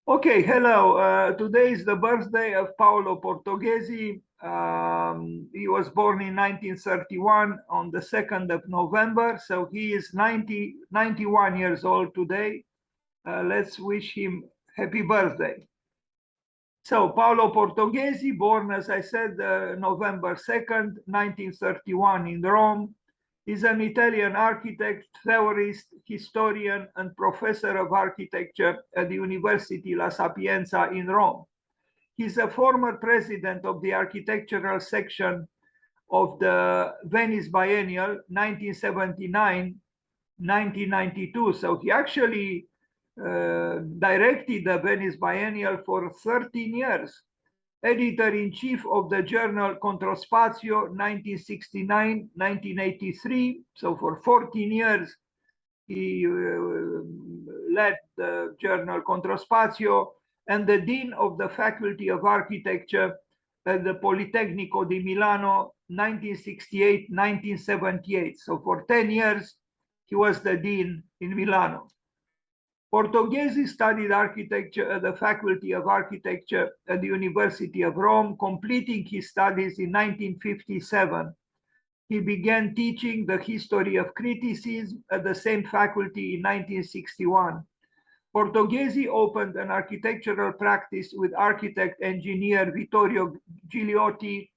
Okay, hello. Today is the birthday of Paolo Portoghesi. He was born in 1931 on the 2nd of November, so he is 91 years old today. Let's wish him happy birthday. So Paolo Portoghesi, born, as I said, November 2nd, 1931 in Rome, is an Italian architect, theorist, historian, and professor of architecture at the University La Sapienza in Rome. He's a former president of the architectural section of the Venice Biennial 1979-1992. So he actually directed the Venice Biennial for 13 years. Editor-in-chief of the journal Controspazio 1969-1983. So for 14 years, he led the journal Controspazio, and the dean of the Faculty of Architecture at the Politecnico di Milano 1968-1978. So for 10 years, he was the dean in Milano. Portoghesi studied architecture at the Faculty of Architecture at the University of Rome, completing his studies in 1957. He began teaching the history of criticism at the same faculty in 1961. Portoghesi opened an architectural practice with architect-engineer Vittorio Gigliotti,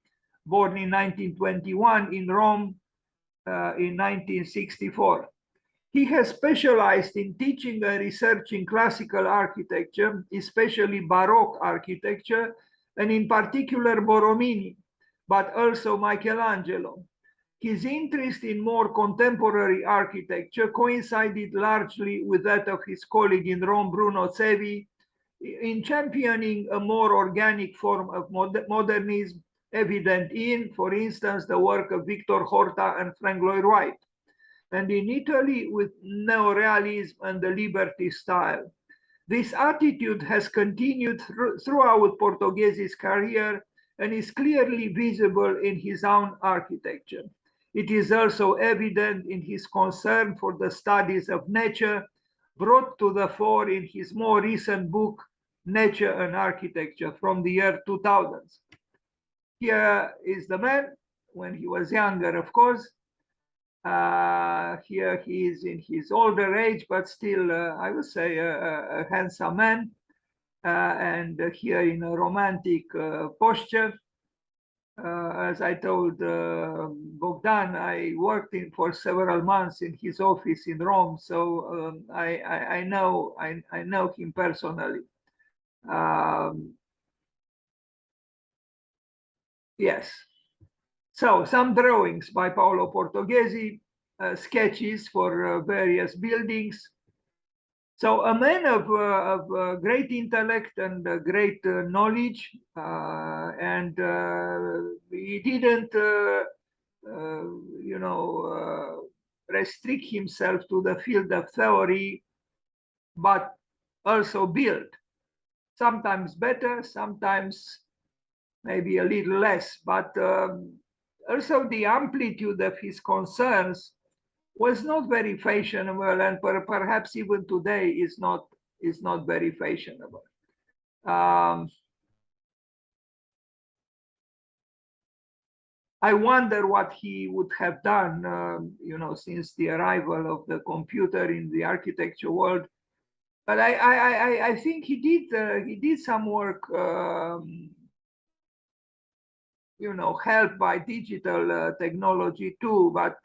born in 1921 in Rome in 1964. He has specialized in teaching and researching classical architecture, especially Baroque architecture, and in particular Borromini, but also Michelangelo. His interest in more contemporary architecture coincided largely with that of his colleague in Rome, Bruno Cevi, in championing a more organic form of modernism, evident in, for instance, the work of Victor Horta and Frank Lloyd Wright, and in Italy with neorealism and the liberty style. This attitude has continued throughout Portoghesi's career and is clearly visible in his own architecture. It is also evident in his concern for the studies of nature, brought to the fore in his more recent book, Nature and Architecture, from the year 2000. Here is the man when he was younger, of course. Here he is in his older age, but still, I would say, a handsome man. And here in a romantic posture. As I told Bogdan, I worked for several months in his office in Rome, so I know him personally. Yes. So some drawings by Paolo Portoghesi, sketches for various buildings. So a man of great intellect and great knowledge, and he didn't, restrict himself to the field of theory, but also build. Sometimes better, sometimes maybe a little less, but also the amplitude of his concerns was not very fashionable, and perhaps even today is not very fashionable. I wonder what he would have done, since the arrival of the computer in the architecture world. But I think he did some work, helped by digital technology too. But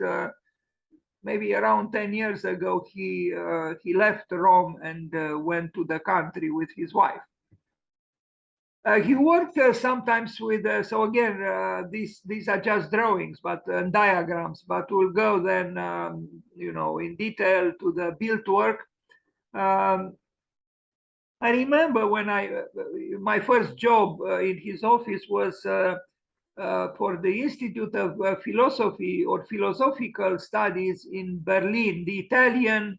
maybe around 10 years ago, he left Rome and went to the country with his wife. He worked sometimes with, so again, these are just drawings, but diagrams, but we'll go then, in detail to the built work. I remember when my first job in his office was for the Institute of Philosophy or Philosophical Studies in Berlin, the Italian,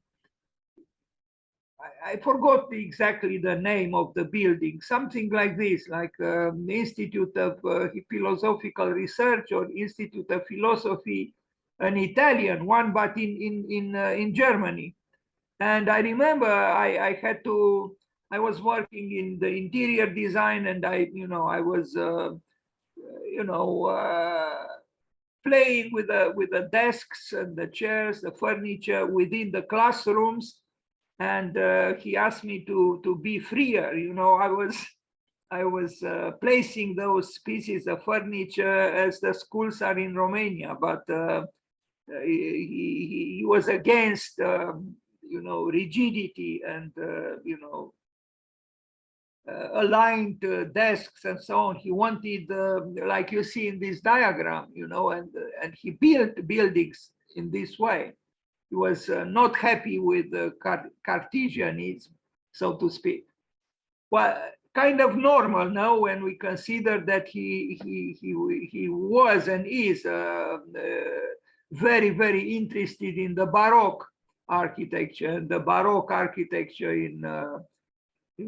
I forgot exactly the name of the building, something like this, like Institute of Philosophical Research or Institute of Philosophy, an Italian one, but in Germany. And I remember I was working in the interior design, and I was, you know, playing with the desks and the chairs, the furniture within the classrooms. And he asked me to be freer. I was placing those pieces of furniture as the schools are in Romania, but he was against rigidity and aligned desks and so on. He wanted, like you see in this diagram, and he built buildings in this way. He was not happy with the Cartesianism, so to speak. Well, kind of normal now when we consider that he was and is very, very interested in the Baroque architecture, and the Baroque architecture in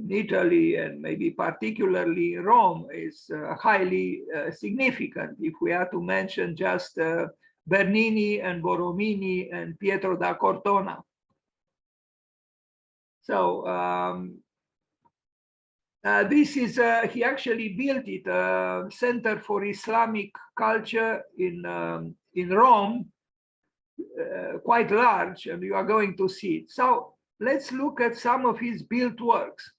Italy, and maybe particularly Rome, is highly significant. If we are to mention just Bernini and Borromini and Pietro da Cortona. So this is, he actually built it, a Center for Islamic Culture in Rome, quite large, and you are going to see it. So let's look at some of his built works.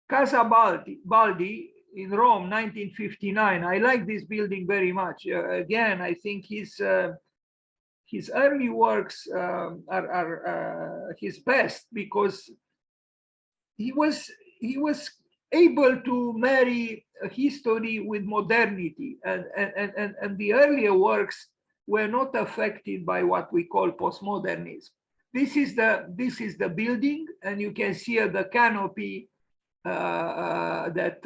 Casa Baldi in Rome, 1959. I like this building very much. Again, I think his early works are his best, because he was able to marry history with modernity, and the earlier works were not affected by what we call postmodernism. This is the building, and you can see the canopy that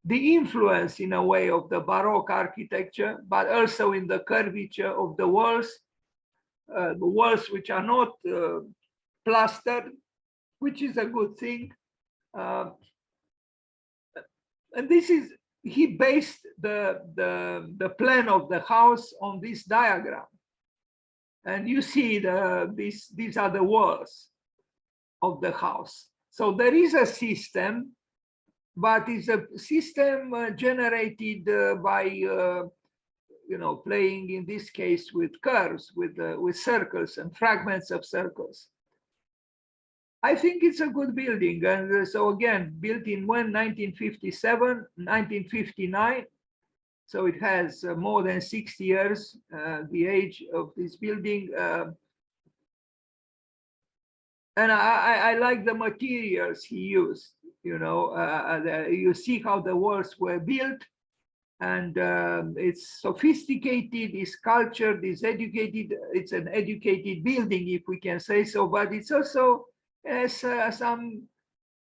the influence in a way of the Baroque architecture, but also in the curvature of the walls which are not plastered, which is a good thing. And this is, he based the plan of the house on this diagram. And you see these are the walls of the house. So there is a system, but it's a system generated by playing, in this case, with curves, with circles and fragments of circles. I think it's a good building. And so again, built in 1957, 1959. So it has more than 60 years, the age of this building. And I like the materials he used. You see how the walls were built, and it's sophisticated, it's cultured, it's educated. It's an educated building, if we can say so, but it's also some,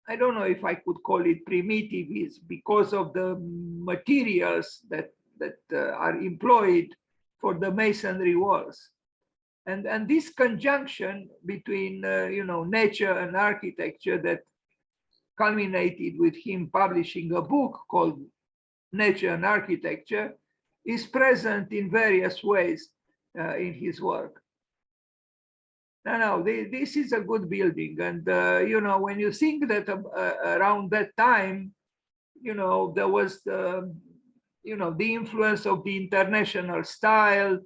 I don't know if I could call it primitive, is because of the materials that are employed for the masonry walls. And this conjunction between nature and architecture that culminated with him publishing a book called Nature and Architecture is present in various ways in his work. No, this is a good building. And, when you think that around that time, there was the influence of the international style.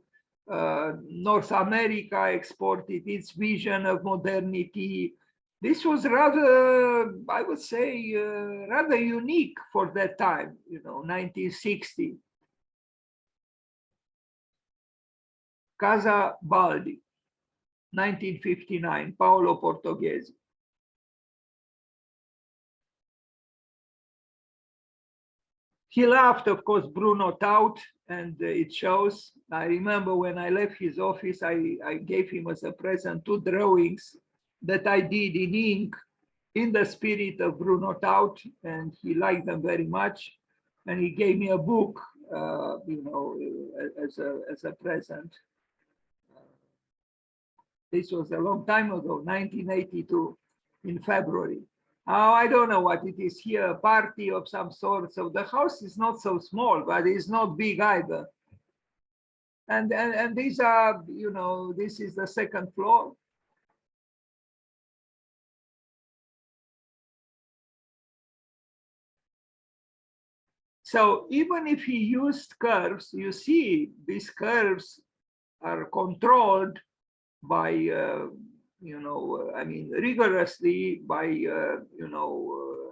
North America exported its vision of modernity. This was rather, I would say, rather unique for that time, 1960. Casa Baldi, 1959, Paolo Portoghesi. He loved, of course, Bruno Taut, and it shows. I remember when I left his office, I gave him as a present 2 drawings that I did in ink in the spirit of Bruno Taut, and he liked them very much. And he gave me a book, as a present. This was a long time ago, 1982, in February. Oh, I don't know what it is here, a party of some sort. So the house is not so small, but it's not big either. And these are, this is the 2nd floor. So even if he used curves, you see these curves are controlled by, I mean, rigorously by,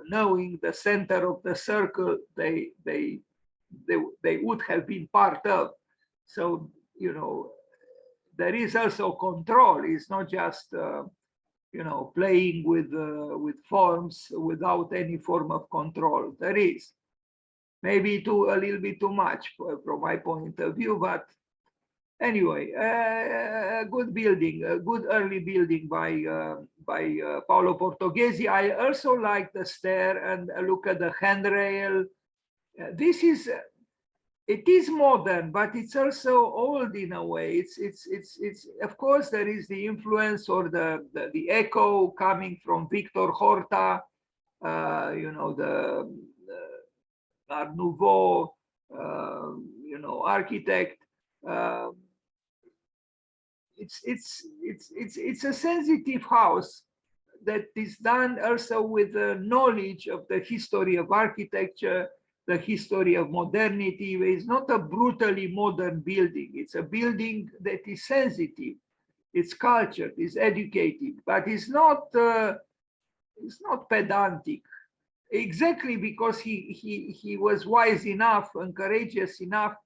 knowing the center of the circle they would have been part of. So, there is also control. It's not just, playing with forms without any form of control. There is maybe a little bit too much from my point of view, but anyway, a good building, a good early building by Paolo Portoghesi. I also like the stair and look at the handrail. This is, it is modern, but it's also old in a way. It's of course there is the influence or the echo coming from Victor Horta, the Art Nouveau, architect. It's a sensitive house that is done also with the knowledge of the history of architecture, the history of modernity. It's not a brutally modern building. It's a building that is sensitive, it's cultured, it's educated, but it's not pedantic. Exactly because he was wise enough and courageous enough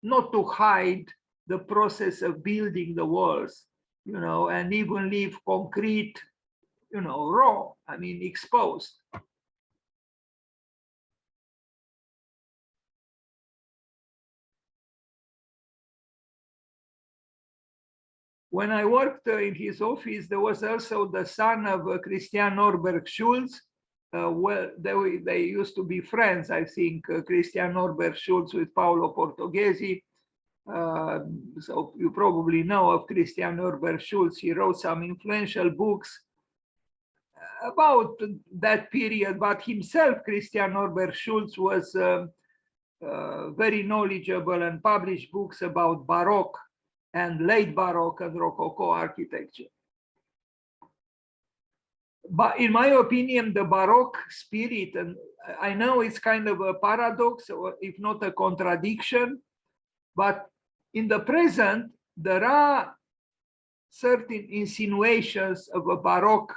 not to hide the process of building the walls, and even leave concrete, raw, I mean, exposed. When I worked in his office, there was also the son of Christian Norberg Schulz. Well, they used to be friends, I think, Christian Norberg Schulz with Paolo Portoghesi. So you probably know of Christian Norberg Schulz. He wrote some influential books about that period, but himself, Christian Norberg Schulz, was very knowledgeable and published books about Baroque and late Baroque and Rococo architecture. But in my opinion, the Baroque spirit, and I know it's kind of a paradox, or if not a contradiction, but in the present, there are certain insinuations of a Baroque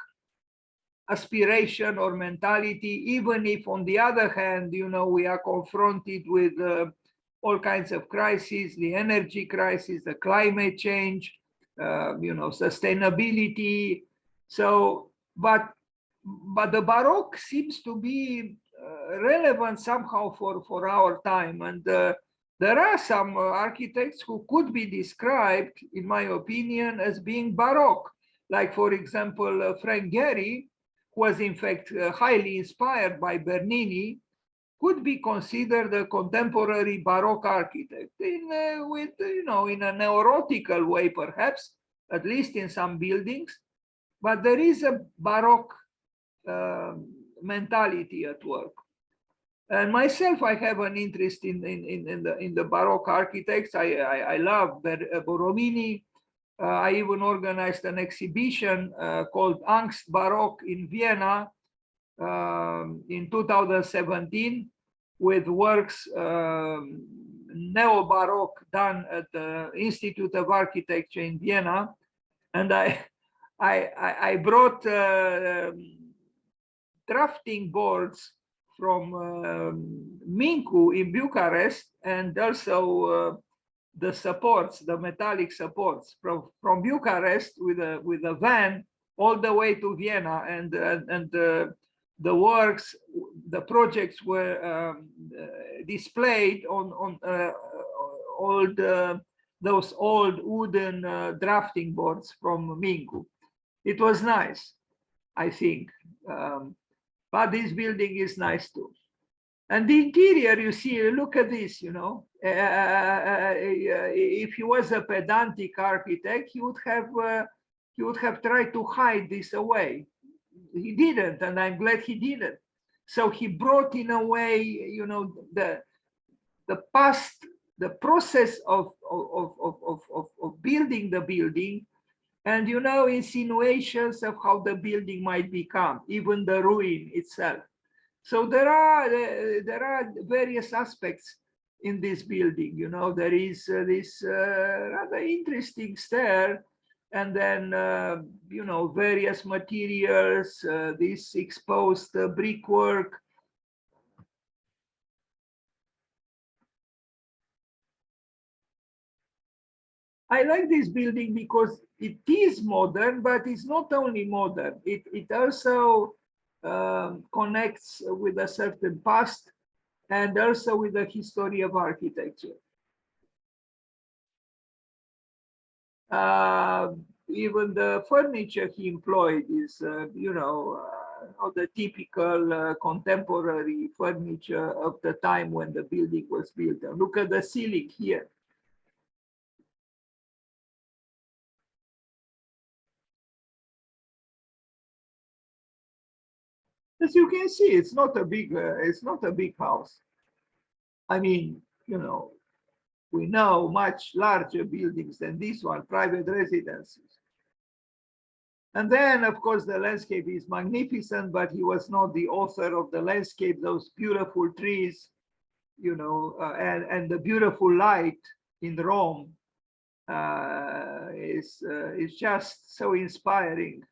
aspiration or mentality, even if on the other hand, we are confronted with all kinds of crises, the energy crisis, the climate change, sustainability. So, but the Baroque seems to be relevant somehow for our time. And there are some architects who could be described, in my opinion, as being Baroque. Like, for example, Frank Gehry, who was in fact highly inspired by Bernini, could be considered a contemporary Baroque architect in a neurotical way, perhaps, at least in some buildings. But there is a Baroque mentality at work. And myself, I have an interest in the Baroque architects. I love Borromini. I even organized an exhibition called Angst Baroque in Vienna in 2017 with works neo-Baroque done at the Institute of Architecture in Vienna. And I brought drafting boards from Mincu in Bucharest, and also the supports, the metallic supports from Bucharest with a van all the way to Vienna, and the works, the projects were displayed on those old wooden drafting boards from Mincu. It was nice, I think. But this building is nice too. And the interior, you see, look at this, if he was a pedantic architect, he would have tried to hide this away. He didn't, and I'm glad he didn't. So he brought in a way, the past, the process of building the building, and insinuations of how the building might become, even the ruin itself. So there are various aspects in this building. You know, there is this rather interesting stair, and then you know, various materials, this exposed brickwork. I like this building because it is modern, but it's not only modern. It also connects with a certain past and also with the history of architecture. Uh, Even the furniture he employed is, you know, not the typical contemporary furniture of the time when the building was built. And look at the ceiling here. As you can see, it's not a big house. I mean, you know, we know much larger buildings than this one, private residences. And then, of course, the landscape is magnificent, but he was not the author of the landscape, those beautiful trees, you know, and the beautiful light in Rome is just so inspiring.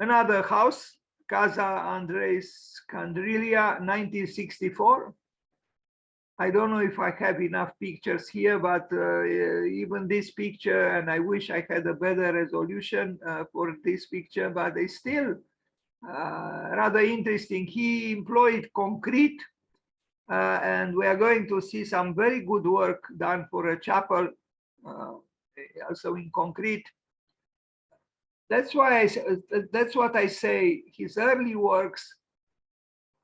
Another house, Casa Andres Candrilia, 1964. I don't know if I have enough pictures here, but even this picture, and I wish I had a better resolution for this picture, but it's still rather interesting. He employed concrete, and we are going to see some very good work done for a chapel, also in concrete. That's why that's what I say. His early works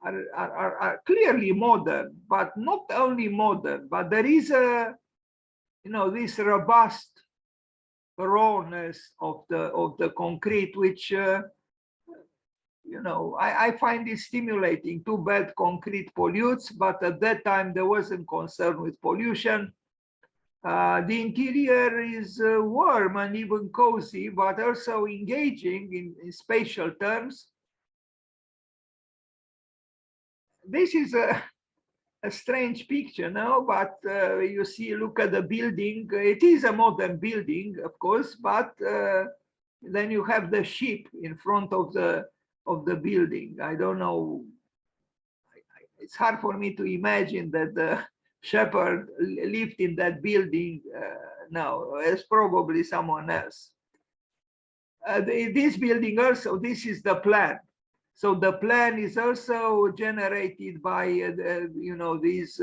are clearly modern, but not only modern, but there is a, you know, this robust rawness of the concrete, which you know, I find it stimulating. Too bad concrete pollutes, but at that time there wasn't concern with pollution. The interior is warm and even cozy, but also engaging in spatial terms. This is a strange picture now, but you see, look at the building. It is a modern building, of course, but then you have the sheep in front of the building. I don't know. It's hard for me to imagine that the shepherd lived in that building now. It's probably someone else. This building also, this is the plan. So the plan is also generated by you know, these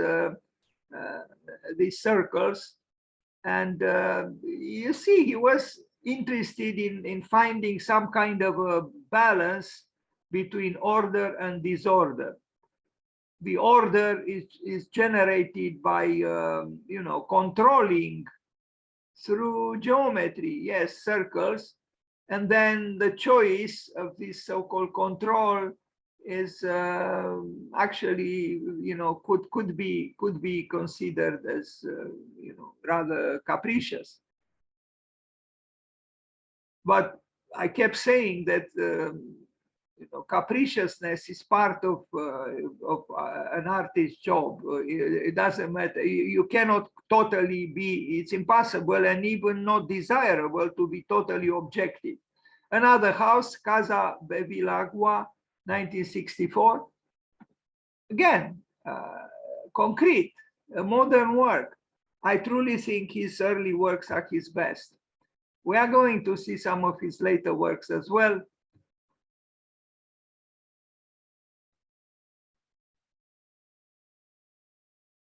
circles, and you see he was interested in finding some kind of a balance between order and disorder. The order is generated by you know, controlling through geometry, yes, circles, and then the choice of this so-called control is actually, you know, could be considered as you know, rather capricious. But I kept saying that you know, capriciousness is part of an artist's job. It doesn't matter. You cannot totally be. It's impossible and even not desirable to be totally objective. Another house, Casa Bevilacqua, 1964. Again, concrete, modern work. I truly think his early works are his best. We are going to see some of his later works as well.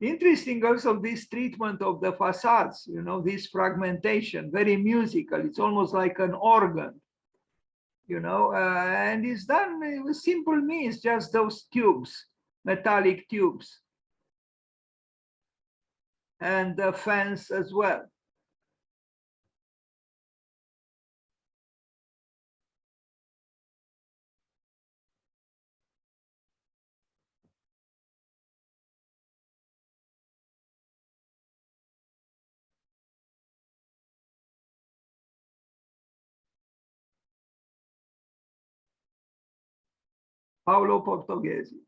Interesting also this treatment of the facades, you know, this fragmentation, very musical. It's almost like an organ, you know, and it's done with simple means, just those tubes, metallic tubes, and the fence as well. Paolo Portoghesi.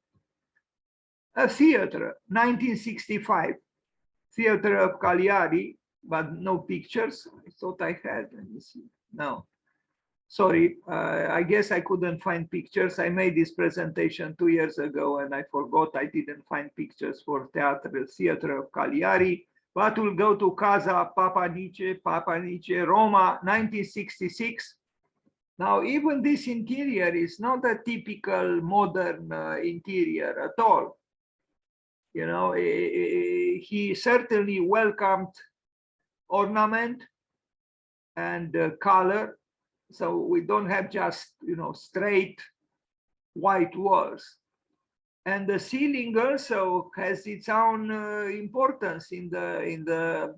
A theater, 1965, Theater of Cagliari, but no pictures. I thought I had, let me see. No, sorry, I guess I couldn't find pictures. I made this presentation 2 years ago and I forgot I didn't find pictures for Theater of Cagliari, but we'll go to Casa Papanice, Roma, 1966. Now, even this interior is not a typical modern interior at all. You know, he certainly welcomed ornament and color. So we don't have just, you know, straight white walls. And the ceiling also has its own importance in the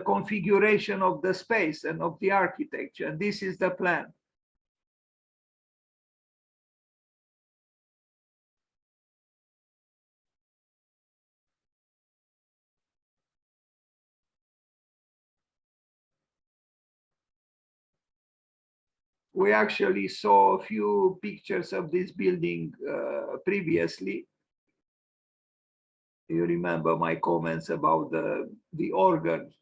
configuration of the space and of the architecture. And this is the plan. We actually saw a few pictures of this building previously. You remember my comments about the organ.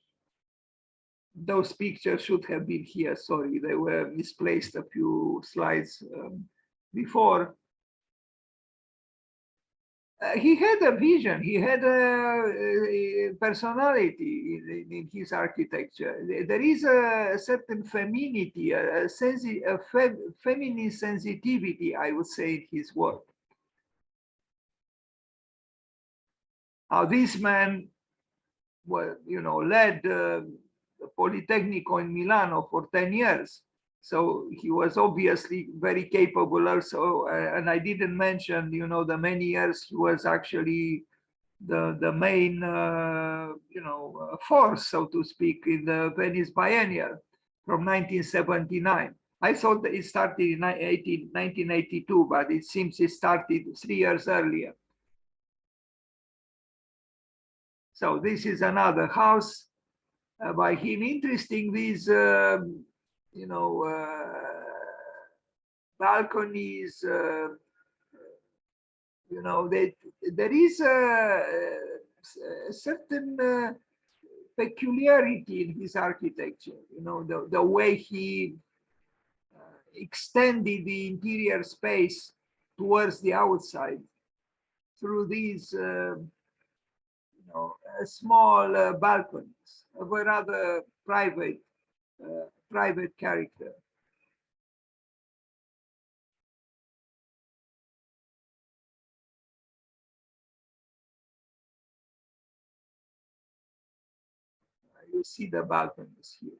Those pictures should have been here. Sorry, they were misplaced a few slides before. He had a vision. He had a personality in his architecture. There is a certain femininity, a feminine sensitivity, I would say, in his work. Now, this man, well, you know, led the Politecnico in Milano for 10 years. So he was obviously very capable also. And I didn't mention, you know, the many years he was actually the main, you know, force, so to speak, in the Venice Biennial from 1979. I thought that it started in 1982, but it seems it started 3 years earlier. So this is another house by him. Interesting, these, you know, balconies, you know, there is a certain peculiarity in his architecture, you know, the way he extended the interior space towards the outside through these you know, small balconies of a rather private character. You see the balconies here.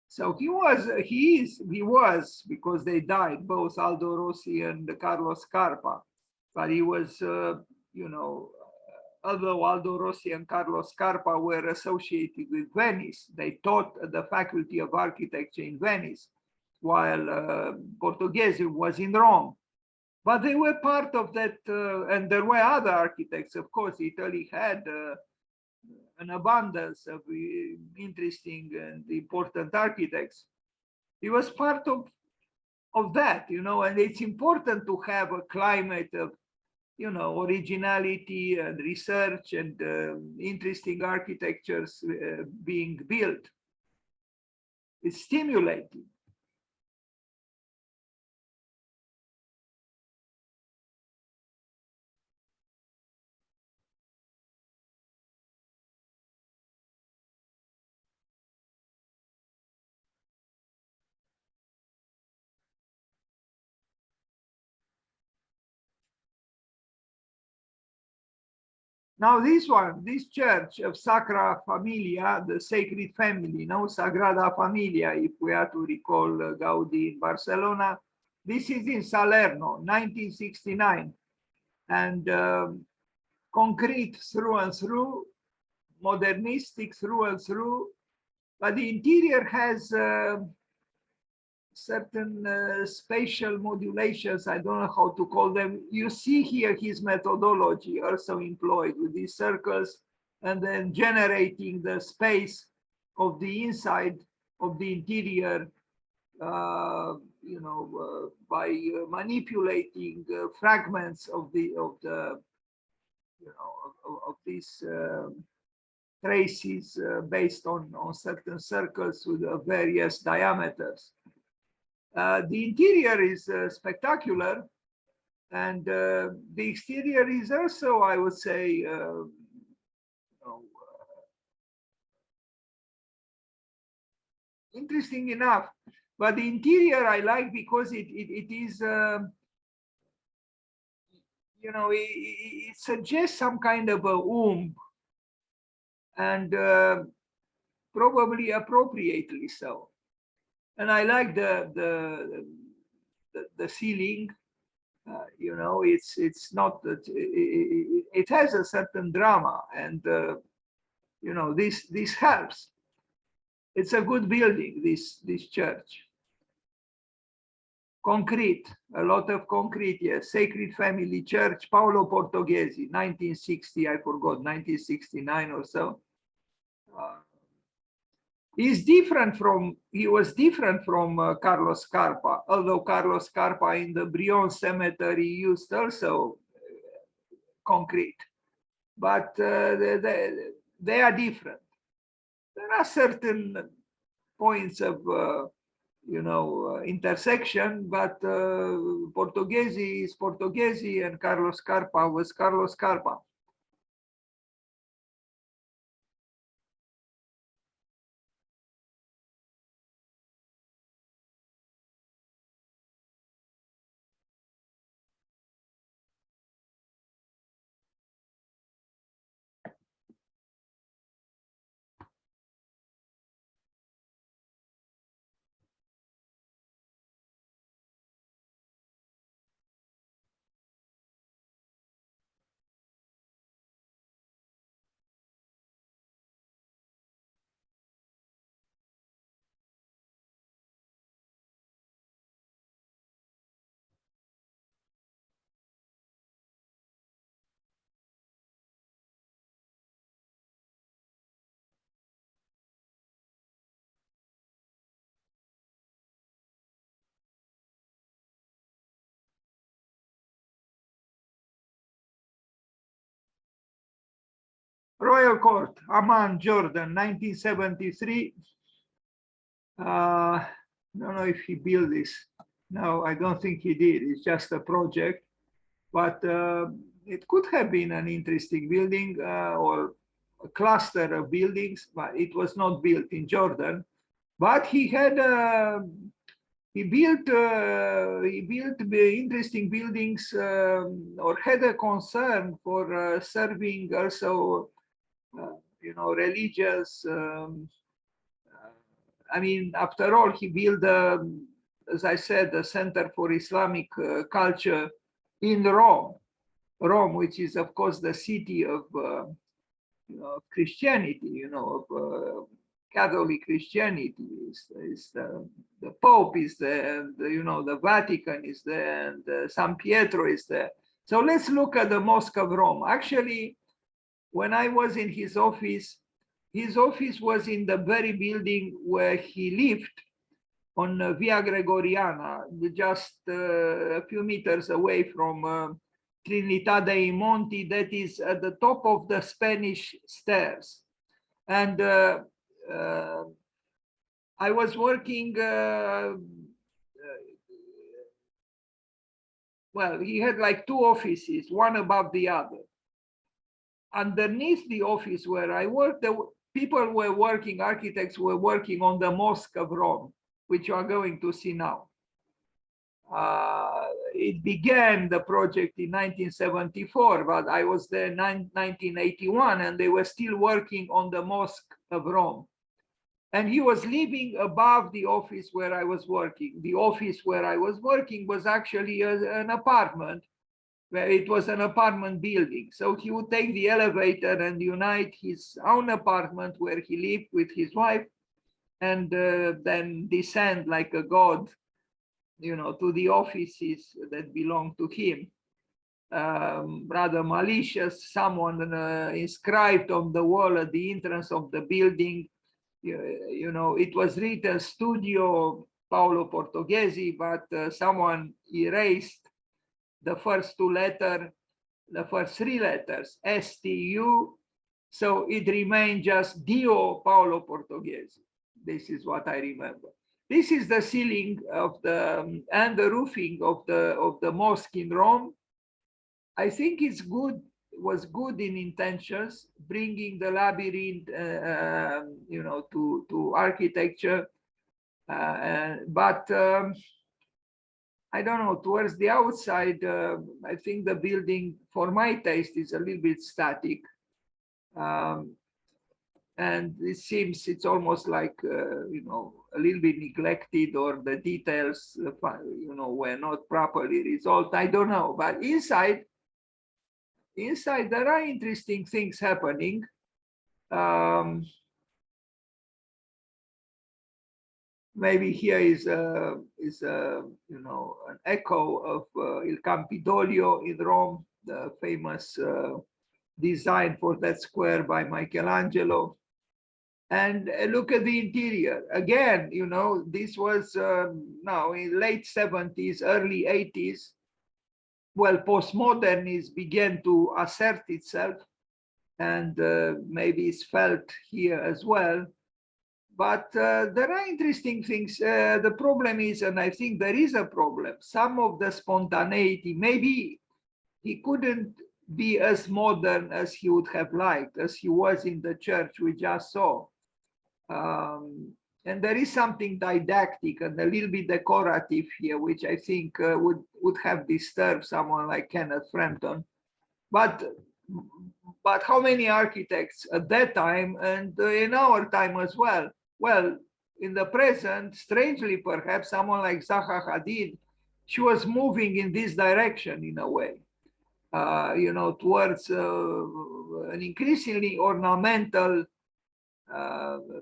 So he was, because they died, both Aldo Rossi and Carlos Scarpa. But he was, you know, although Aldo Rossi and Carlos Scarpa were associated with Venice, they taught at the Faculty of Architecture in Venice, while Portoghesi was in Rome. But they were part of that, and there were other architects, of course. Italy had an abundance of interesting and important architects. He was part of that, you know, and it's important to have a climate of, you know, originality and research and interesting architectures being built. It's stimulating. Now this one, this church of Sacra Familia, the Sacred Family, no, Sagrada Familia, if we are to recall Gaudi in Barcelona. This is in Salerno, 1969. And concrete through and through, modernistic through and through, but the interior has certain spatial modulations. I don't know how to call them. You see here his methodology also employed with these circles, and then generating the space of the inside of the interior, by manipulating fragments of these traces based on certain circles with various diameters. The interior is spectacular, and the exterior is also, I would say, interesting enough. But the interior I like because it is, it suggests some kind of a womb, and probably appropriately so. And I like the ceiling. It's not that it has a certain drama, and this helps. It's a good building, this church. Concrete, a lot of concrete, yes. Sacred Family Church, Paolo Portoghesi, 1960, I forgot, 1969 or so. He was different from Carlos Scarpa, although Carlos Scarpa in the Brion Cemetery used also concrete, but they are different. There are certain points of intersection, but Portoghesi is Portoghesi and Carlos Scarpa was Carlos Scarpa. Royal Court, Amman, Jordan, 1973. I don't know if he built this. No, I don't think he did. It's just a project. But it could have been an interesting building or a cluster of buildings, but it was not built in Jordan. But he had he built interesting buildings, or had a concern for serving also religious. I mean, after all, he built, as I said, the Center for Islamic Culture in Rome, which is, of course, the city of Christianity, of Catholic Christianity. Is the Pope is there, and the Vatican is there, and San Pietro is there. So let's look at the Mosque of Rome. Actually, when I was in his office was in the very building where he lived on Via Gregoriana, just a few meters away from Trinità dei Monti, that is at the top of the Spanish stairs. And I was working, well, he had like two offices, one above the other. Underneath the office where I worked, people were working, architects were working on the Mosque of Rome, which you are going to see now. It began the project in 1974, but I was there in 1981, and they were still working on the Mosque of Rome. And he was living above the office where I was working. The office where I was working was actually an apartment, where it was an apartment building. So he would take the elevator and unite his own apartment where he lived with his wife and then descend like a god, to the offices that belong to him. Rather malicious, someone inscribed on the wall at the entrance of the building. It was written Studio Paolo Portoghesi, but someone erased the first two letters, the first three letters, STU. So it remained just Dio Paolo Portoghesi. This is what I remember. This is the ceiling of the and the roofing of the mosque in Rome. I think it's good, was good in intentions, bringing the labyrinth, to architecture. But I don't know, towards the outside, I think the building, for my taste, is a little bit static. And it seems it's almost like, a little bit neglected, or the details, were not properly resolved. I don't know, but inside there are interesting things happening. Maybe here is an echo of Il Campidoglio in Rome, the famous design for that square by Michelangelo. And look at the interior again. This was now in late 70s, early 80s. Well, postmodernism began to assert itself, and maybe it's felt here as well. But there are interesting things. The problem is, and I think there is a problem, some of the spontaneity, maybe he couldn't be as modern as he would have liked, as he was in the church we just saw. And there is something didactic and a little bit decorative here, which I think would have disturbed someone like Kenneth Frampton. But how many architects at that time, and in our time as well? Well, in the present, strangely perhaps, someone like Zaha Hadid, she was moving in this direction in a way, towards an increasingly ornamental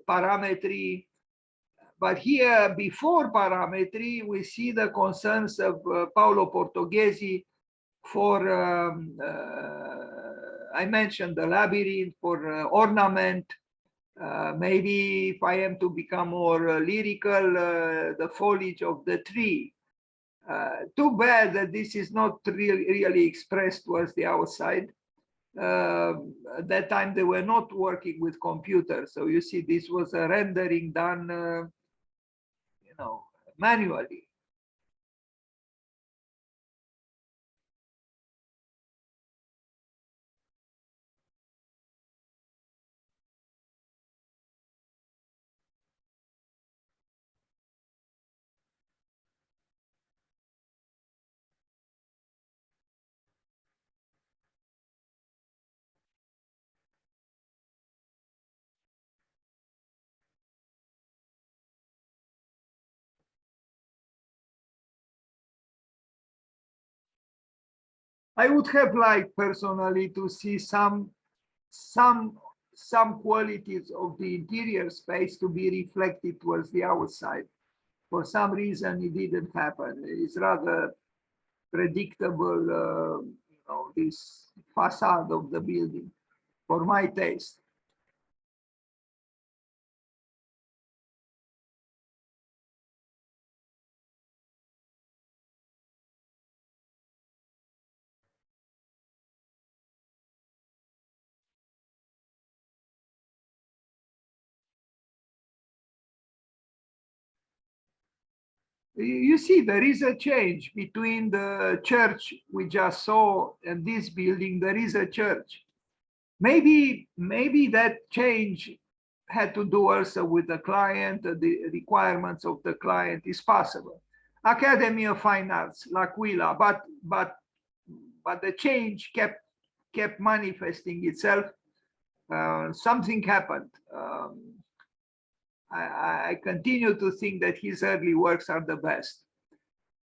parametry. But here, before parametry, we see the concerns of Paolo Portoghesi for, I mentioned the labyrinth, for ornament. Maybe if I am to become more lyrical, the foliage of the tree. Too bad that this is not really expressed towards the outside. At that time, they were not working with computers. So you see, this was a rendering done, manually. I would have liked personally to see some qualities of the interior space to be reflected towards the outside. For some reason, it didn't happen. It's rather predictable, this facade of the building, for my taste. You see, there is a change between the church we just saw and this building. There is a church. Maybe that change had to do also with the client, the requirements of the client is possible. Academy of Fine Arts, L'Aquila, but the change kept manifesting itself. Something happened. I continue to think that his early works are the best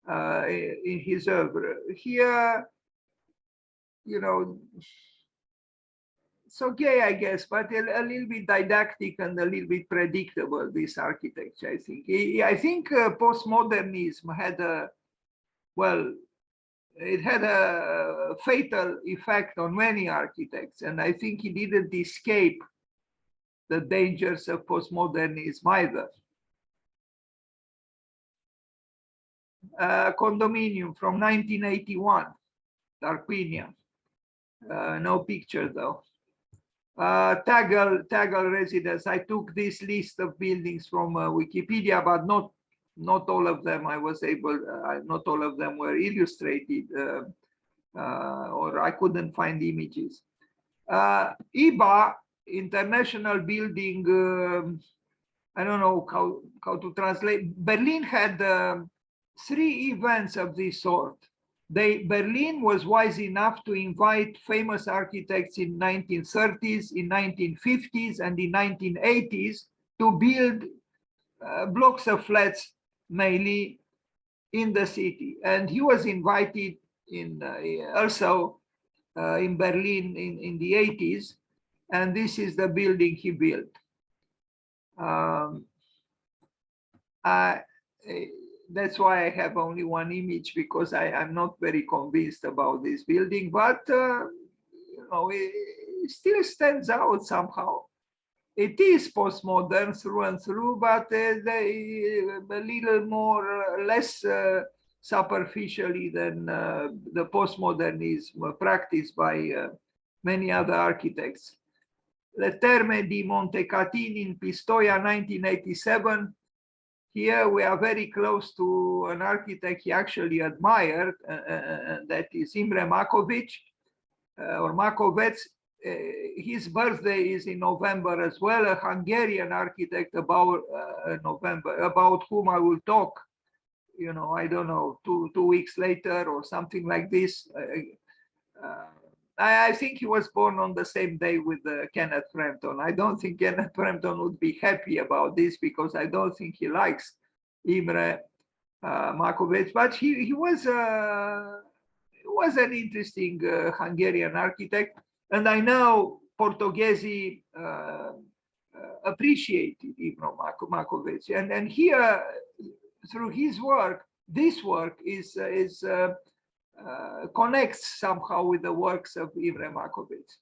in his oeuvre. Here, it's okay, I guess, but a little bit didactic and a little bit predictable, this architecture, I think. I think postmodernism had a, well, it had a fatal effect on many architects, and I think he didn't escape the dangers of postmodernism either. Condominium from 1981, Tarquinia. No picture though. Tagal residence. I took this list of buildings from Wikipedia, but not all of them I was able, not all of them were illustrated, or I couldn't find images. IBA, International Building, I don't know how to translate. Berlin had 3 events of this sort. Berlin was wise enough to invite famous architects in 1930s, in 1950s, and in 1980s to build blocks of flats, mainly in the city. And he was invited in also in Berlin in the 80s, and this is the building he built. That's why I have only one image, because I'm not very convinced about this building, but you know, it still stands out somehow. It is postmodern through and through, but a little more, less superficially than the postmodernism practiced by many other architects. Le Terme di Montecatini in Pistoia, 1987. Here we are very close to an architect he actually admired, that is Imre Makovec, or Makovec. His birthday is in November as well, a Hungarian architect about about whom I will talk, you know, I don't know, two weeks later or something like this. I think he was born on the same day with Kenneth Frampton. I don't think Kenneth Frampton would be happy about this, because I don't think he likes Imre Makovec, but he was an interesting Hungarian architect, and I know Portoghesi appreciated Imre Makovec, and here, through his work, this work is connects somehow with the works of Imre Makovec.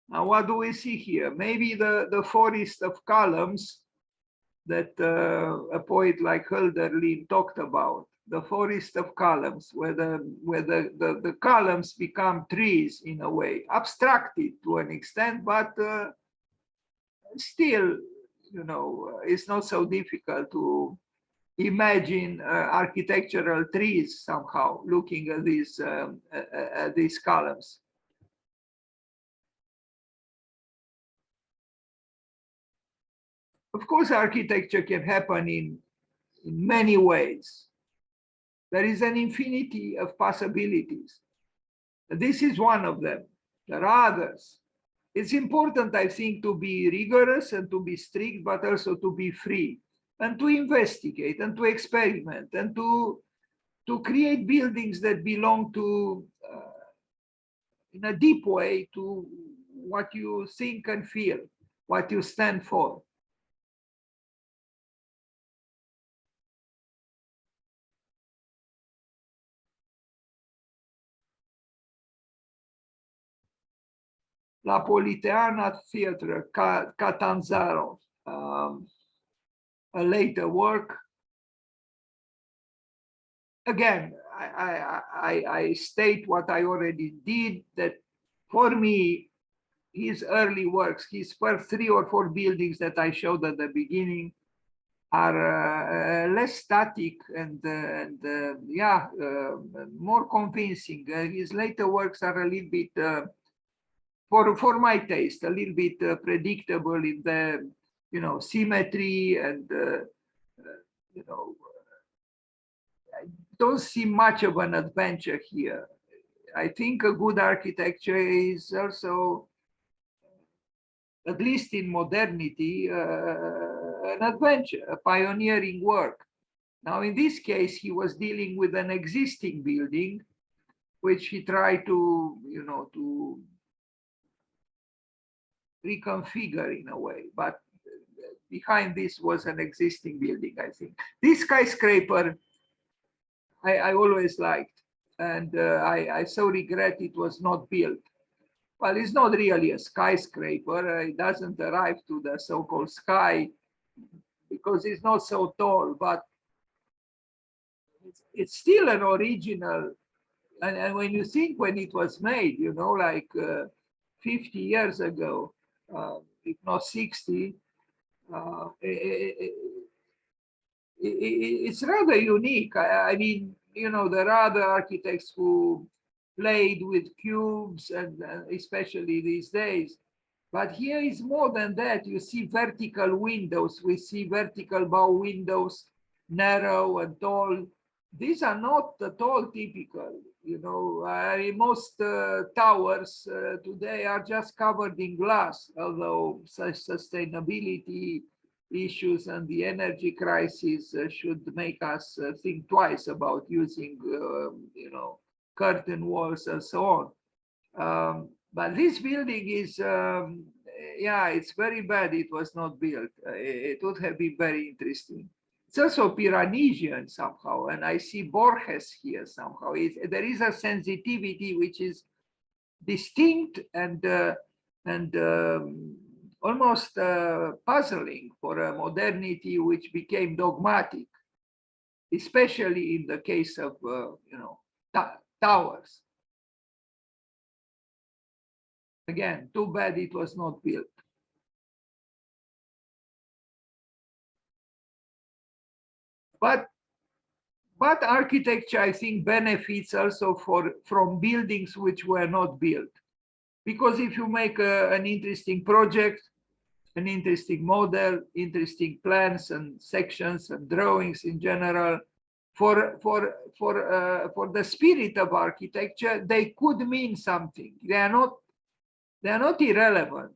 Now, what do we see here? Maybe the forest of columns that a poet like Hölderlin talked about. The forest of columns, where the columns become trees in a way, abstracted to an extent, but still, you know, it's not so difficult to imagine architectural trees somehow looking at these columns. Of course, architecture can happen in many ways. There is an infinity of possibilities. This is one of them. There are others. It's important, I think, to be rigorous and to be strict, but also to be free and to investigate and to experiment and to create buildings that belong to, in a deep way, to what you think and feel, what you stand for. La Politeana Theatre, Catanzaro, a later work. Again, I state what I already did, that for me, his early works, his first 3 or 4 buildings that I showed at the beginning, are less static and more convincing. His later works are a little bit, for my taste, a little bit predictable in the, you know, symmetry and, you know, I don't see much of an adventure here. I think a good architecture is also at least in modernity, an adventure, a pioneering work. Now, in this case, he was dealing with an existing building, which he tried to, to reconfigure in a way. But behind this was an existing building, I think. This skyscraper, I always liked, and I so regret it was not built. Well, it's not really a skyscraper. It doesn't arrive to the so-called sky because it's not so tall, but it's still an original. And when you think when it was made, like 50 years ago, if not 60, it's rather unique. I mean, there are other architects who played with cubes, and especially these days. But here is more than that. You see vertical windows. We see vertical bow windows, narrow and tall. These are not at all typical. Most towers today are just covered in glass, although sustainability issues and the energy crisis should make us think twice about using, curtain walls and so on. But this building is, yeah, it's very bad. It was not built. It would have been very interesting. It's also Piranesian somehow, and I see Borges here somehow. There is a sensitivity which is distinct and almost puzzling for a modernity which became dogmatic, especially in the case of towers. Again, too bad it was not built. But architecture, I think, benefits also from buildings which were not built. Because if you make an interesting project, an interesting model, interesting plans and sections and drawings in general, for the spirit of architecture, they could mean something. They are not irrelevant.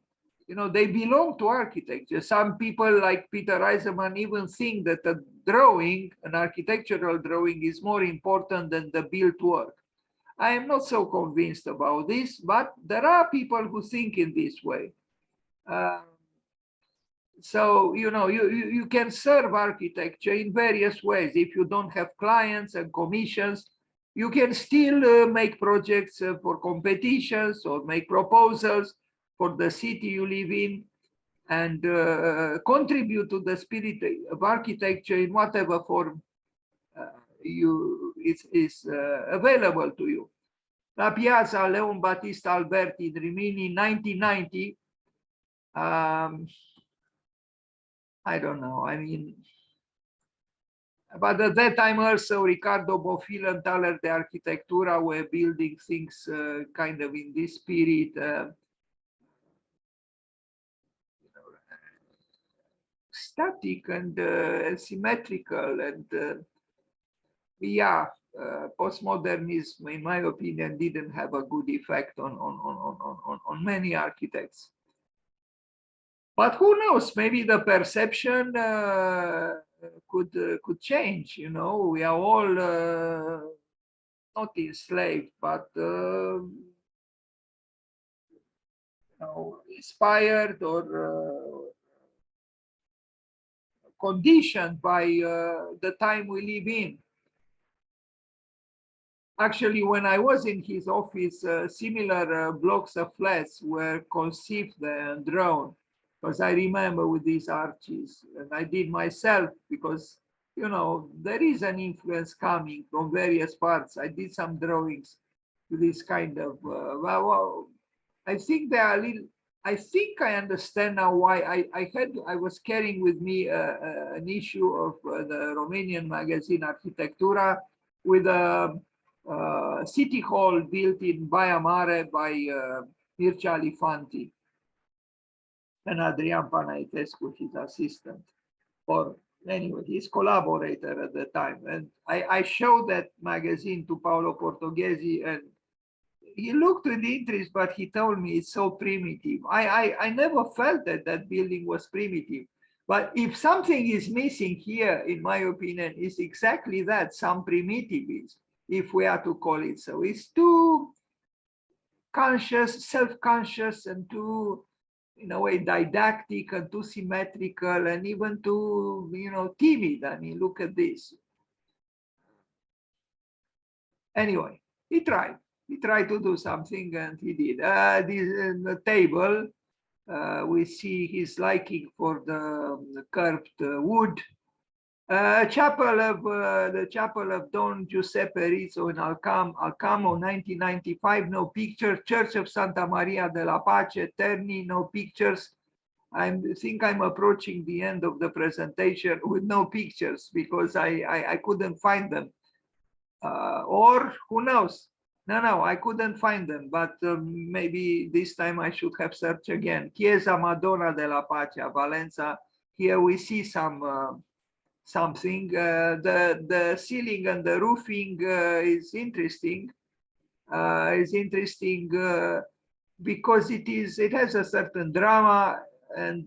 They belong to architecture. Some people like Peter Eisenman even think that a drawing, an architectural drawing, is more important than the built work. I am not so convinced about this, but there are people who think in this way. So, you can serve architecture in various ways. If you don't have clients and commissions, you can still make projects for competitions or make proposals for the city you live in, and contribute to the spirit of architecture in whatever form is available to you. La Piazza Leon Battista Alberti in Rimini in 1990. I don't know. I mean, but at that time also Riccardo Bofill and Thaler de Architectura were building things kind of in this spirit. Static and symmetrical, and yeah, postmodernism, in my opinion, didn't have a good effect on many architects. But who knows? Maybe the perception could change. We are all not enslaved, but inspired or conditioned by the time we live in. Actually, when I was in his office, similar blocks of flats were conceived and drawn, because I remember with these arches, and I did myself because, there is an influence coming from various parts. I did some drawings with this kind of, I think they are a little, I think I understand now why I was carrying with me an issue of the Romanian magazine Arhitectura with a city hall built in Baia Mare by Mircea Alifanti and Adrian Panaitescu, his assistant, or anyway, his collaborator at the time. And I showed that magazine to Paolo Portoghesi, and he looked with interest, but he told me it's so primitive. I never felt that that building was primitive. But if something is missing here, in my opinion, is exactly that, some primitivism, if we are to call it so. It's too conscious, self-conscious, and too, in a way, didactic and too symmetrical and even too, timid. I mean, look at this. Anyway, he tried. He tried to do something, and he did. The table, we see his liking for the curved wood. The chapel of Don Giuseppe Rizzo in Alcamo, 1995. No picture. Church of Santa Maria della Pace, Terni. No pictures. I think I'm approaching the end of the presentation with no pictures because I couldn't find them. Or who knows? No, I couldn't find them, but maybe this time I should have searched again. Chiesa Madonna della Pace, Valenza. Here we see something. The ceiling and the roofing is interesting. Because it has a certain drama, and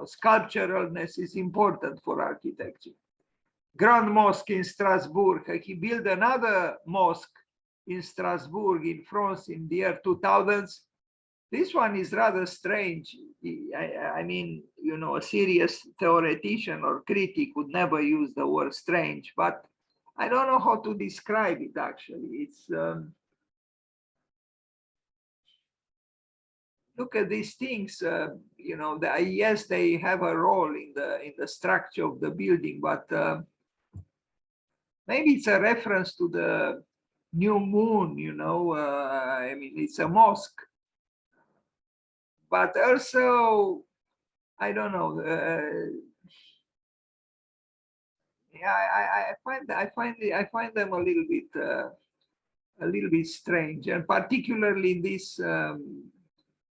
sculpturalness is important for architecture. Grand Mosque in Strasbourg. He built another mosque in Strasbourg in France in the year 2000s. This one is rather strange. I mean, a serious theoretician or critic would never use the word strange, but I don't know how to describe it actually. It's look at these things. Yes, they have a role in the structure of the building, but maybe it's a reference to the new moon. I mean, it's a mosque, but also I don't know. Yeah, I find them a little bit strange, and particularly this.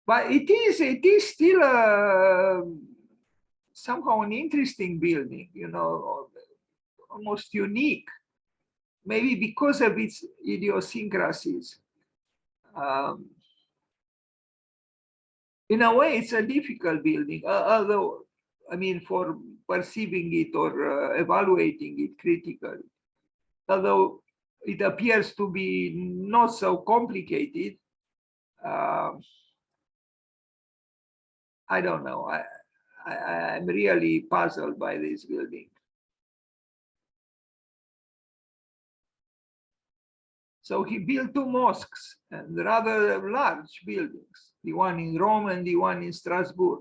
But it is still somehow an interesting building, almost unique, maybe because of its idiosyncrasies. In a way, it's a difficult building, although, I mean, for perceiving it or evaluating it critically. Although it appears to be not so complicated, I don't know. I'm really puzzled by this building. So he built two mosques and rather large buildings, the one in Rome and the one in Strasbourg.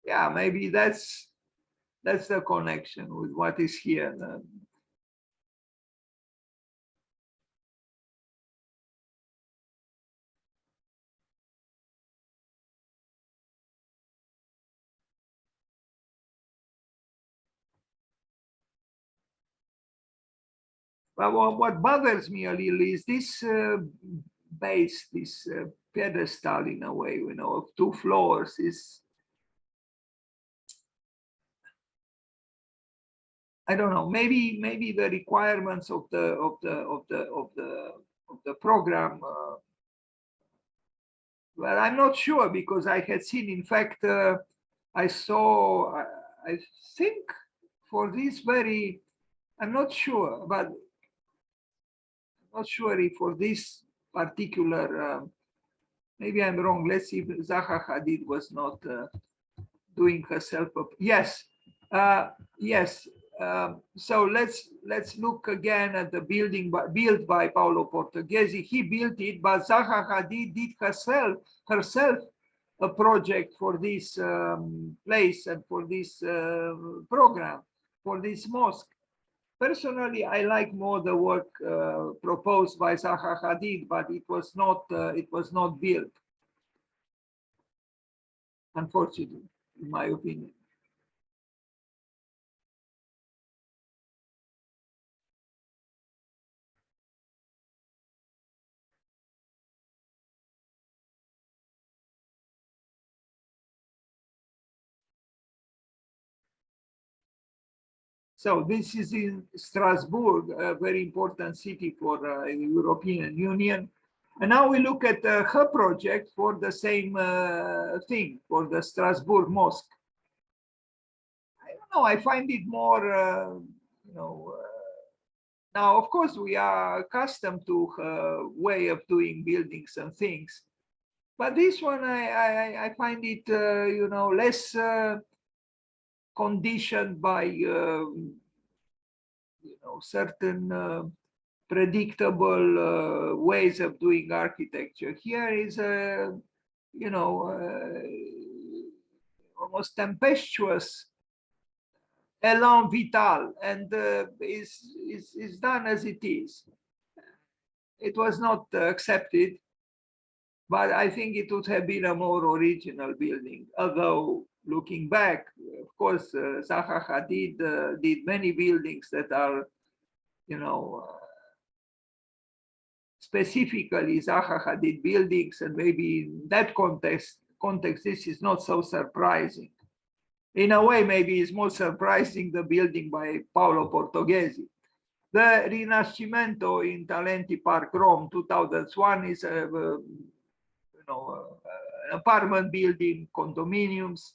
Yeah, maybe that's the connection with what is here. But what bothers me a little is this base, this pedestal in a way, of two floors is, I don't know, maybe the requirements of the program. Well, I'm not sure because I had seen, in fact, I think for this very, I'm not sure, but I'm not sure if for this particular, maybe I'm wrong. Let's see if Zaha Hadid was not doing herself up. Yes, yes. So let's look again at the building built by Paolo Portoghesi. He built it, but Zaha Hadid did herself a project for this place and for this program, for this mosque. Personally, I like more the work proposed by Zaha Hadid, but it was not built, unfortunately, in my opinion. So this is in Strasbourg, a very important city for the European Union. And now we look at her project for the same thing, for the Strasbourg Mosque. I don't know, I find it more, now, of course, we are accustomed to her way of doing buildings and things. But this one, I find it, less conditioned by, certain predictable ways of doing architecture. Here is a, almost tempestuous élan vital, and is done as it is. It was not accepted, but I think it would have been a more original building. Although looking back, of course, Zaha Hadid did many buildings that are, specifically Zaha Hadid buildings, and maybe in that context, this is not so surprising. In a way, maybe it's more surprising the building by Paolo Portoghesi. The Rinascimento in Talenti Park, Rome, 2001 is an apartment building, condominiums.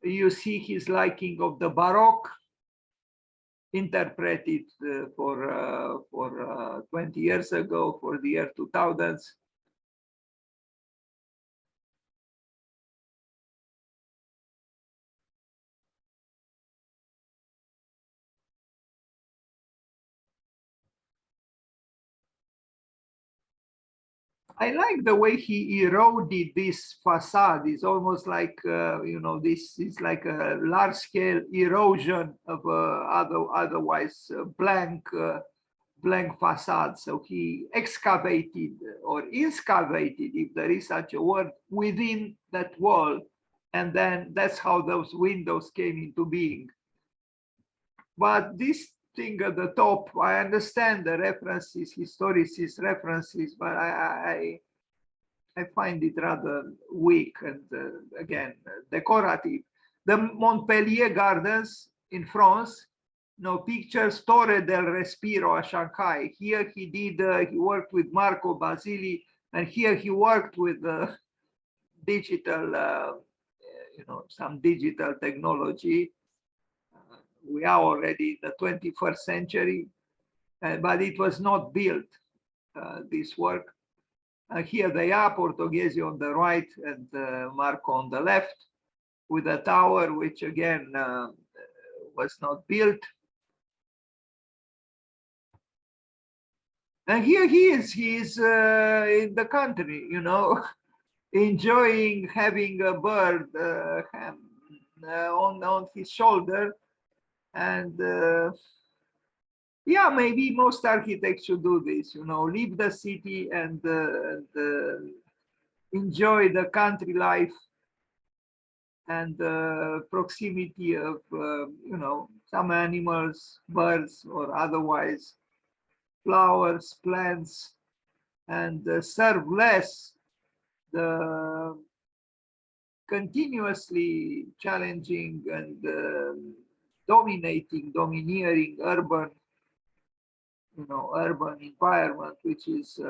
You see his liking of the Baroque, interpreted for 20 years ago, for the year 2000s. I like the way he eroded this facade. It's almost like, this is like a large-scale erosion of otherwise blank facade. So he excavated or excavated, if there is such a word, within that wall. And then that's how those windows came into being. But this thing at the top, I understand the references, historicist references, but I find it rather weak and again, decorative. The Montpellier Gardens in France, no pictures, Torre del Respiro at Shanghai. Here he worked with Marco Basili, and here he worked with digital, some digital technology. We are already in the 21st century, but it was not built, this work. Here they are, Portoghesi on the right and Marco on the left, with a tower which again was not built. And here he is in the country, enjoying having a bird on his shoulder. And yeah, maybe most architects should do this, leave the city and enjoy the country life and the proximity of, some animals, birds, or otherwise, flowers, plants, and serve less the continuously challenging and domineering urban environment, which is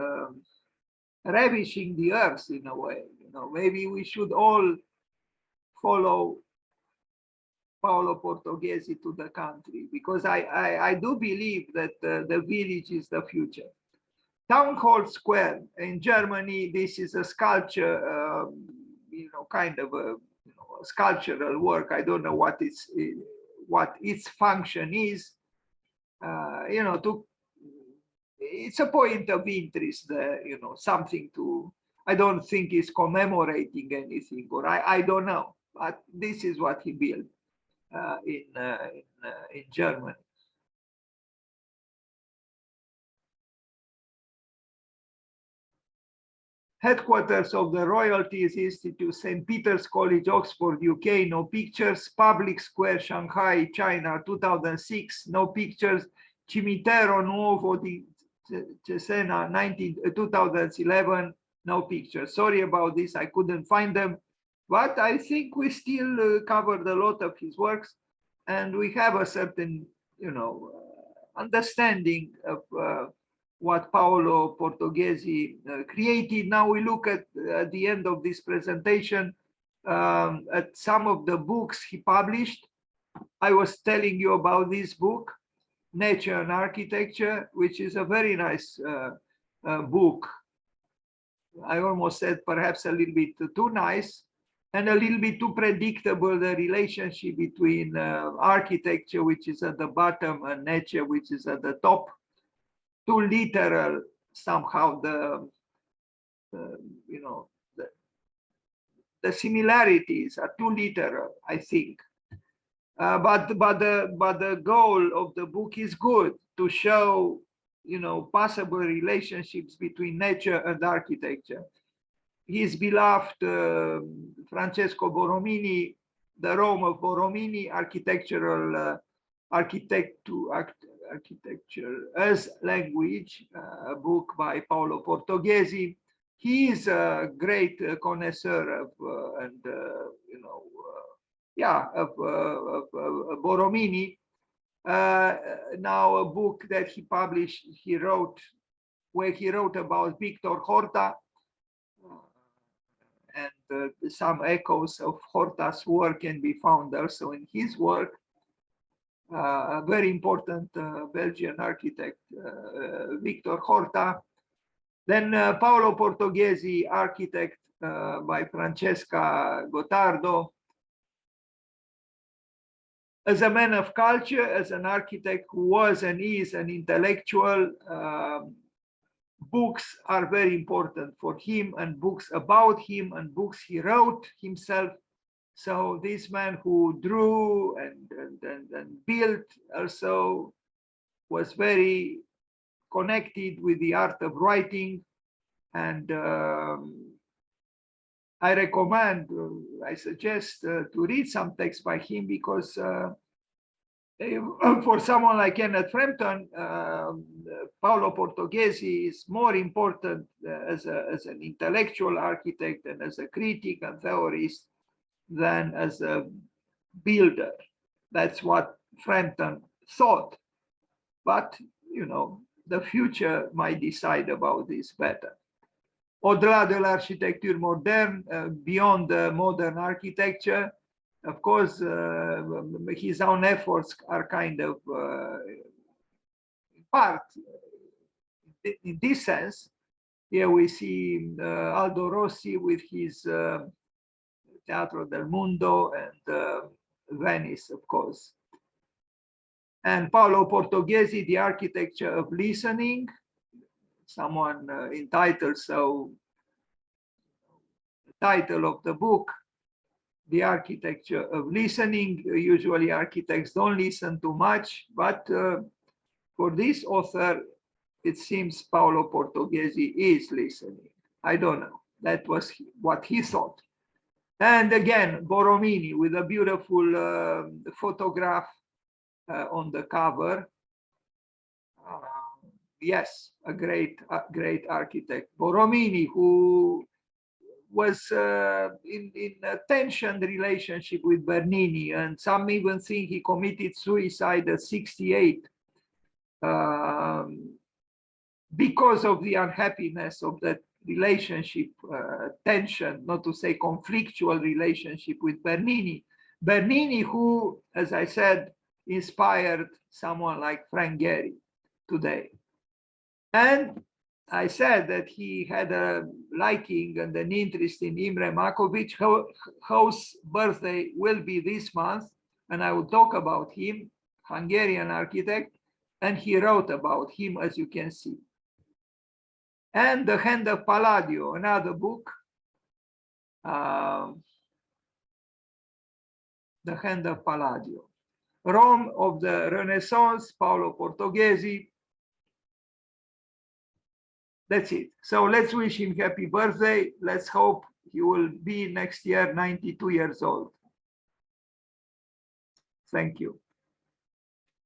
ravishing the earth in a way. Maybe we should all follow Paolo Portoghesi to the country, because I do believe that the village is the future. Town Hall Square in Germany, this is a sculpture, kind of a sculptural work. I don't know what its function is. It's a point of interest, something to, I don't think is commemorating anything, or I don't know, but this is what he built in Germany. Headquarters of the Royalties Institute, St. Peter's College, Oxford, UK, no pictures. Public Square, Shanghai, China, 2006, no pictures. Cimitero Nuovo di Cesena, 2011, no pictures. Sorry about this, I couldn't find them, but I think we still covered a lot of his works. and we have a certain, understanding of what Paolo Portoghesi created. Now we look at the end of this presentation at some of the books he published. I was telling you about this book, Nature and Architecture, which is a very nice book. I almost said perhaps a little bit too nice and a little bit too predictable, the relationship between architecture, which is at the bottom, and nature, which is at the top. Too literal somehow, the similarities are too literal, I think. But the goal of the book is good, to show possible relationships between nature and architecture. His beloved Francesco Borromini, The Rome of Borromini, architecture as language, a book by Paolo Portoghesi. He is a great connoisseur of Borromini. Now a book that he published, where he wrote about Victor Horta, and some echoes of Horta's work can be found also in his work. A very important Belgian architect, Victor Horta. Then Paolo Portoghesi, architect by Francesca Gottardo. As a man of culture, as an architect who was and is an intellectual, books are very important for him, and books about him, and books he wrote himself. So this man who drew and built also was very connected with the art of writing. And I recommend, I suggest to read some text by him, because for someone like Kenneth Frampton, Paolo Portoghesi is more important as an intellectual architect and as a critic and theorist than as a builder. That's what Frampton thought. But, the future might decide about this better. Au-delà de l'architecture moderne, beyond the modern architecture, of course, his own efforts are kind of part in this sense. Here we see Aldo Rossi with his Teatro del Mundo, and Venice, of course. And Paolo Portoghesi, The Architecture of Listening, someone entitled, so the title of the book, The Architecture of Listening. Usually architects don't listen too much, but for this author, it seems Paolo Portoghesi is listening. I don't know. That was what he thought. And again, Borromini with a beautiful photograph on the cover. Yes, a great architect. Borromini, who was in a tensioned relationship with Bernini, and some even think he committed suicide at 68 because of the unhappiness of that relationship, tension, not to say conflictual relationship with Bernini. Bernini, who, as I said, inspired someone like Frank Gehry today. And I said that he had a liking and an interest in Imre Makovic, whose birthday will be this month, and I will talk about him, Hungarian architect, and he wrote about him, as you can see. And The Hand of Palladio, another book, The Hand of Palladio. Rome of the Renaissance, Paolo Portoghesi. That's it. So let's wish him happy birthday. Let's hope he will be next year 92 years old. Thank you.